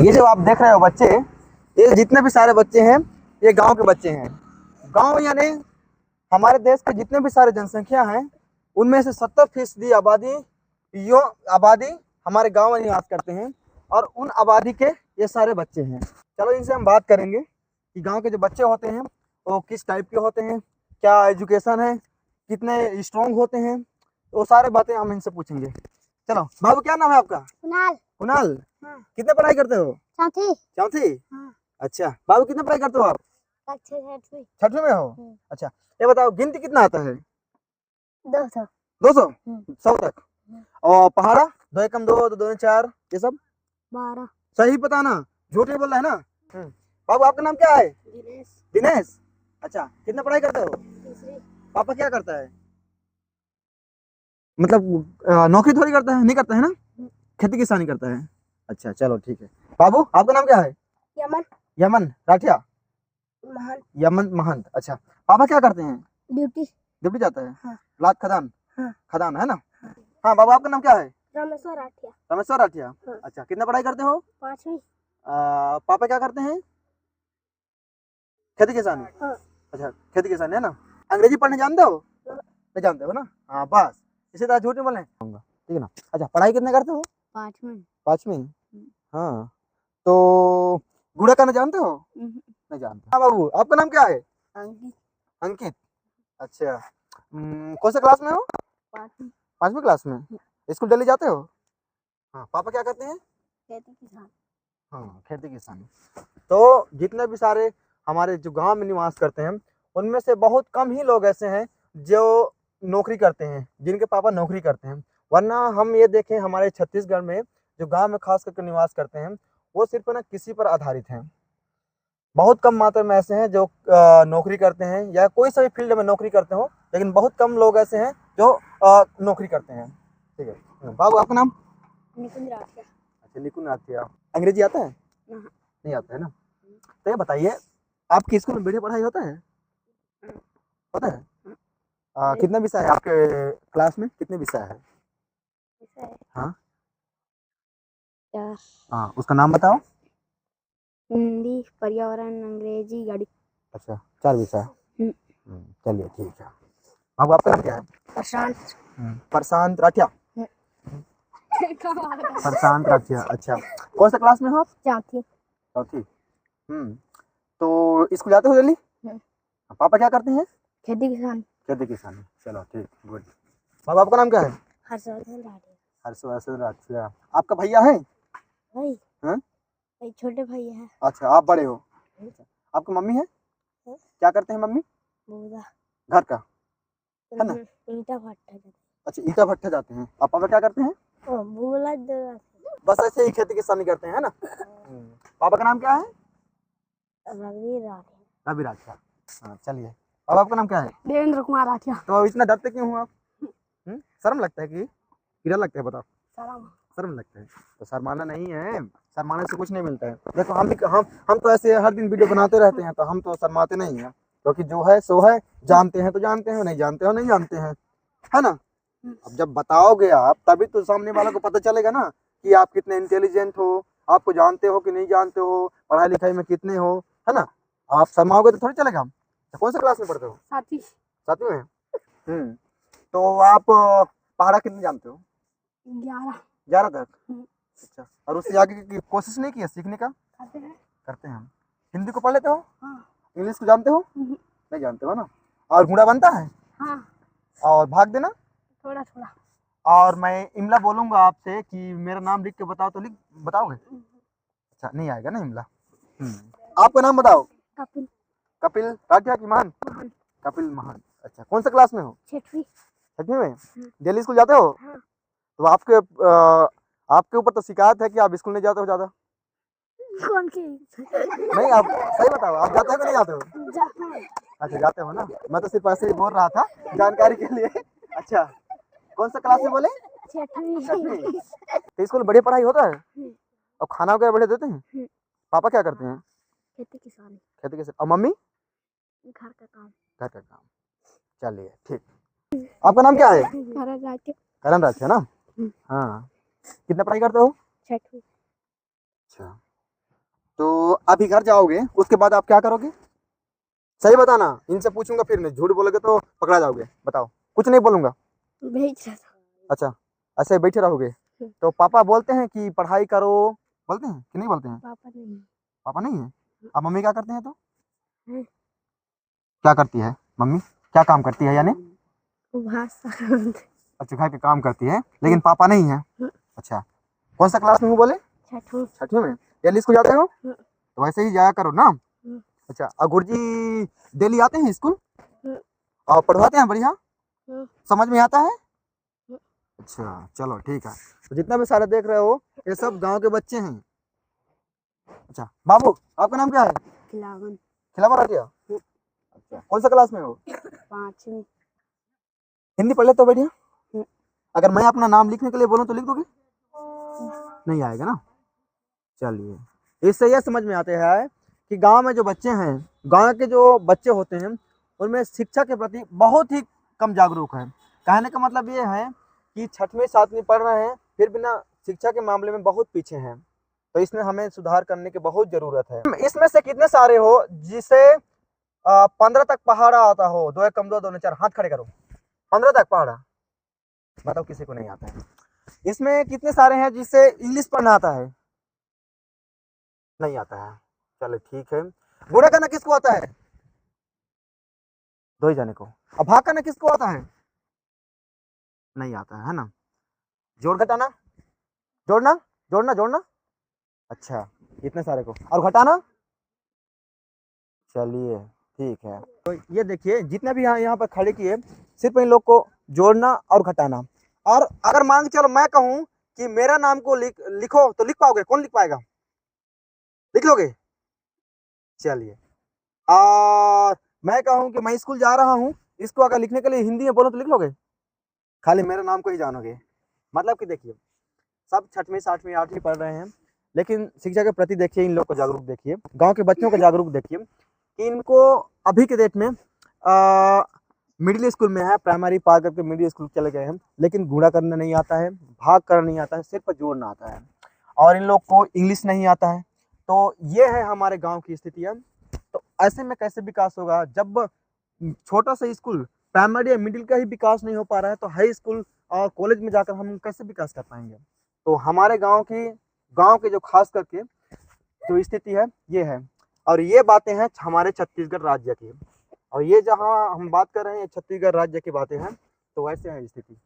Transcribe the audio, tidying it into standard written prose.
ये जो आप देख रहे हो बच्चे, ये जितने भी सारे बच्चे हैं ये गांव के बच्चे हैं। गांव यानी हमारे देश के जितने भी सारे जनसंख्या हैं उनमें से 70% आबादी हमारे गांव में निवास करते हैं और उन आबादी के ये सारे बच्चे हैं। चलो इनसे हम बात करेंगे कि गांव के जो बच्चे होते हैं वो किस टाइप के होते हैं, क्या एजुकेशन है, कितने स्ट्रॉन्ग होते हैं, वो सारे बातें हम इनसे पूछेंगे। चलो बाबू, क्या नाम है आपका? कुणाल। कुणाल। हाँ। कितने पढ़ाई करते हो? चौथी। चौथी। हाँ। अच्छा बाबू, कितने पढ़ाई करते हो आप? छठवीं में हो? अच्छा ये बताओ गिनती कितना आता है? 200। 200? 100 तक? और पहाड़ा? 2 एकम 2, 2 दूनी 4, ये सब 12। सही पता ना, झूठ नहीं बोल रहा है ना? बाबू आपका नाम क्या है? दिनेश। दिनेश। अच्छा कितने पढ़ाई करते हो? तीसरी। पापा क्या करता है? मतलब नौकरी थोड़ी करता है, नहीं करता है ना, खेती किसानी करता है। अच्छा चलो ठीक है। बाबू आपका नाम क्या है? यमन। यमन राठिया। महंत। यमन महंत। अच्छा पापा क्या करते हैं? ड्यूटी। ड्यूटी जाता है? हाँ। लात खदान? हाँ। खदान है ना? हाँ बाबू आपका नाम क्या है? रामेश्वर राठिया। रामेश्वर राठिया। हाँ। अच्छा कितना पढ़ाई करते हो? 5वीं। पापा क्या करते हैं? खेती किसानी? हाँ। अच्छा खेती किसानी है ना। अंग्रेजी पढ़ने जानते हो? नहीं जानते हो ना? हाँ बस इसी तरह झूठ नहीं बोलने ठीक है ना। अच्छा पढ़ाई कितने करते हो? 5वीं। 5वीं। हाँ तो गुड़ा करना जानते हो? नहीं जानते। हाँ बाबू आपका नाम क्या है? अंकित। अंकित। अच्छा कौन सा क्लास में हो? 5वीं। 5वीं क्लास में। स्कूल डेली जाते हो? हाँ पापा क्या करते हैं? खेती किसान। हाँ खेती किसानी। तो जितने भी सारे हमारे जो गांव में निवास करते हैं उनमें से बहुत कम ही लोग ऐसे हैं जो नौकरी करते हैं, जिनके पापा नौकरी करते हैं। वरना हम ये देखें हमारे छत्तीसगढ़ में जो गांव में खास करके निवास करते हैं वो सिर्फ ना किसी पर आधारित हैं। बहुत कम मात्रा में ऐसे हैं जो नौकरी करते हैं या कोई सा भी फील्ड में नौकरी करते हो, लेकिन बहुत कम लोग ऐसे हैं जो नौकरी करते हैं। ठीक है बाबू आपका नाम? निकुंज राठिया। अच्छा निकुंज राठिया। अंग्रेजी आता है? नहीं आता है ना। तो ये बताइए आपके स्कूल में बढ़िया पढ़ाई होता है? होता है? कितने विषय है आपके क्लास में, कितने विषय है? हाँ 4। हाँ उसका नाम बताओ। हिंदी, पर्यावरण, अंग्रेजी, गणित। अच्छा 4 विषय। चलिए ठीक है। बाबू आपका नाम क्या है? प्रशांत। प्रशांत राठिया। प्रशांत राठिया। अच्छा कौन सा क्लास में हो आप? चौथी। चौथी। तो स्कूल जाते हो डेली? पापा क्या करते हैं? खेती किसान। खेती किसानी। चलो ठीक गुड। बाबू आपका नाम क्या है? हर्षवर्धन राठिया। हर्षवर्धन राठिया। आपका भैया है? भाई। हाँ? भाई छोटे भाई है। अच्छा आप बड़े हो? आपकी मम्मी है? क्या करते हैं मम्मी? बूढ़ा। घर का है ना? ईटा भट्टा जाते। अच्छा ईटा भट्टा जाते हैं। आप पापा क्या करते हैं? बूढ़ा। बस ऐसे ही खेती किसानी करते हैं है ना। पापा का नाम क्या है? रवि राठिया। रवि राठिया। हाँ चलिए। अब आपका नाम क्या है? देवेंद्र कुमार राठिया। तो इतना डरते क्यों हो आप? शर्म लगता है कि कीड़ा लगता है? बताओ। शर्म लगता है तो शर्माना नहीं है, शर्माने से कुछ नहीं मिलता है। देखो हम तो ऐसे हर दिन वीडियो बनाते रहते हैं तो हम तो शर्माते नहीं हैं, क्योंकि जो है सो है, जानते हैं तो जानते हैं, नहीं जानते हो नहीं जानते हैं, है ना। अब जब बताओगे आप तभी तो सामने वालों को पता चलेगा ना कि आप कितने इंटेलिजेंट हो, आपको जानते हो कि नहीं जानते हो, पढ़ाई लिखाई में कितने हो, है ना। आप शर्माओगे तो थोड़ी चलेगा। तो कौन सा क्लास में पढ़ते हो? 7वीं। 7वीं में। तो आप पहाड़ा कितने जानते हो? 11। 11 तक? अच्छा और उससे आगे की कोशिश नहीं की है सीखने का? करते हैं हम। हिंदी को पढ़ लेते हो? इंग्लिश को जानते हो? नहीं जानते हो ना। और घोड़ा बनता है? हाँ। और भाग देना? थोड़ा थोड़ा। और मैं इमला बोलूंगा आपसे कि मेरा नाम लिख के बताओ तो लिख बताओगे? अच्छा नहीं आएगा ना इमला। आपका नाम बताओ। कपिल। कपिल राठिया की महान? कपिल महान। अच्छा कौन सा क्लास में हो? 6वीं। 6वीं में। डेली स्कूल जाते हो? तो आपके ऊपर तो शिकायत है कि आप स्कूल नहीं जाते हो ज्यादा। कौन की? नहीं आप सही बताओ, आप जाते हो कि नहीं जाते हो? जाते हैं। अच्छा जाते हो ना, मैं तो सिर्फ ऐसे ही बोल रहा था जानकारी के लिए। अच्छा कौन सा क्लास में बोले? 6वीं। तो स्कूल में बढ़िया पढ़ाई होता है और खाना वगैरह बढ़िया देते हैं? पापा क्या करते हैं? खेती किसानी। खेती के और मम्मी? घर का काम। घर का काम। चलिए ठीक। आपका नाम क्या है? करण राठिया। करण राठिया ना। हाँ कितना पढ़ाई करते हो? 6वीं। अच्छा तो अभी घर जाओगे, उसके बाद आप क्या करोगे? सही बताना, इनसे पूछूंगा फिर नहीं, झूठ बोलोगे तो पकड़ा जाओगे। बताओ। कुछ नहीं बोलूंगा। भेज रहा था। अच्छा, ऐसे बैठे रहोगे? तो पापा बोलते हैं कि पढ़ाई करो, बोलते हैं कि नहीं बोलते हैं? पापा नहीं पापा नहीं है? अब मम्मी क्या करते हैं तो? है। क्या करती है मम्मी? क्या काम करती है यानी? भाषा अच्छा, घर के काम करती है, लेकिन पापा नहीं है। अच्छा, कौन सा क्लास में हूँ बोले? छठवीं। छठवीं में। डेली स्कूल जाते हो? हम्म। तो वैसे ही जाया करो ना। अच्छा, और गुरुजी डेली आते हैं स्कूल और पढ़वाते हैं बढ़िया? समझ में आता है? अच्छा, चलो ठीक है। तो जितना भी सारे देख रहे हो, ये सब गांव के बच्चे हैं। अच्छा बाबू, आपका नाम क्या है? खिलावन। खिलावा राठिया। अच्छा, कौन सा क्लास में हो? 5वीं। हिंदी पढ़ लेते हो बढ़िया? अगर मैं अपना नाम लिखने के लिए बोलूं तो लिख दोगे? नहीं आएगा ना। चलिए, इससे यह समझ में आते हैं कि गांव में जो बच्चे हैं, गांव के जो बच्चे होते हैं, उनमें शिक्षा के प्रति बहुत ही कम जागरूक है। कहने का मतलब ये है कि 6वीं 7वीं पढ़ रहे हैं, फिर बिना शिक्षा के मामले में बहुत पीछे हैं। तो इसमें हमें सुधार करने की बहुत जरूरत है। इसमें से कितने सारे हो जिसे 15 तक पहाड़ा आता हो? दो एक कम दो, दोनों चार, हाथ खड़े करो। 15 तक पहाड़ा बताओ, किसी को नहीं आता है। इसमें कितने सारे हैं जिसे इंग्लिश पढ़ना आता है? नहीं आता है। चलो ठीक है। गुणा करना किसको आता है? 2 ही जने को। अब भाग करना किसको आता है? नहीं आता है ना। जोड़ घटाना, जोड़ना, जोड़ना जोड़ना। अच्छा, इतने सारे को। और घटाना? चलिए ठीक है। तो ये देखिए, जितने भी यहाँ पर खड़े किए, सिर्फ इन लोग को जोड़ना और घटाना। और अगर मान के चलो मैं कहूँ कि मेरा नाम को लिखो, तो लिख पाओगे? कौन लिख पाएगा? लिख लोगे? चलिए। और मैं कहूँ कि मैं स्कूल जा रहा हूँ, इसको अगर लिखने के लिए हिंदी में बोलो तो लिख लोगे? खाली मेरे नाम को ही जानोगे। मतलब कि देखिए, सब 6वीं 7वीं 8वीं पढ़ रहे हैं, लेकिन शिक्षा के प्रति देखिए, इन लोग को जागरूक देखिए, गांव के बच्चों को जागरूक देखिए कि इनको अभी के डेट में मिडिल स्कूल में है, प्राइमरी पार करके मिडिल स्कूल चले गए हैं, लेकिन गुणा करना नहीं आता है, भाग करना नहीं आता है, सिर्फ जोड़ना आता है। और इन लोग को इंग्लिश नहीं आता है। तो ये है हमारे गाँव की स्थितियाँ। तो ऐसे में कैसे विकास होगा जब छोटा सा स्कूल, प्राइमरी या मिडिल का ही विकास नहीं हो पा रहा है, तो हाई स्कूल और कॉलेज में जाकर हम कैसे विकास कर पाएंगे? तो हमारे गांव के जो खास करके जो स्थिति है ये है। और ये बातें हैं हमारे छत्तीसगढ़ राज्य की। और ये जहां हम बात कर रहे हैं छत्तीसगढ़ राज्य की बातें हैं, तो वैसे है स्थिति।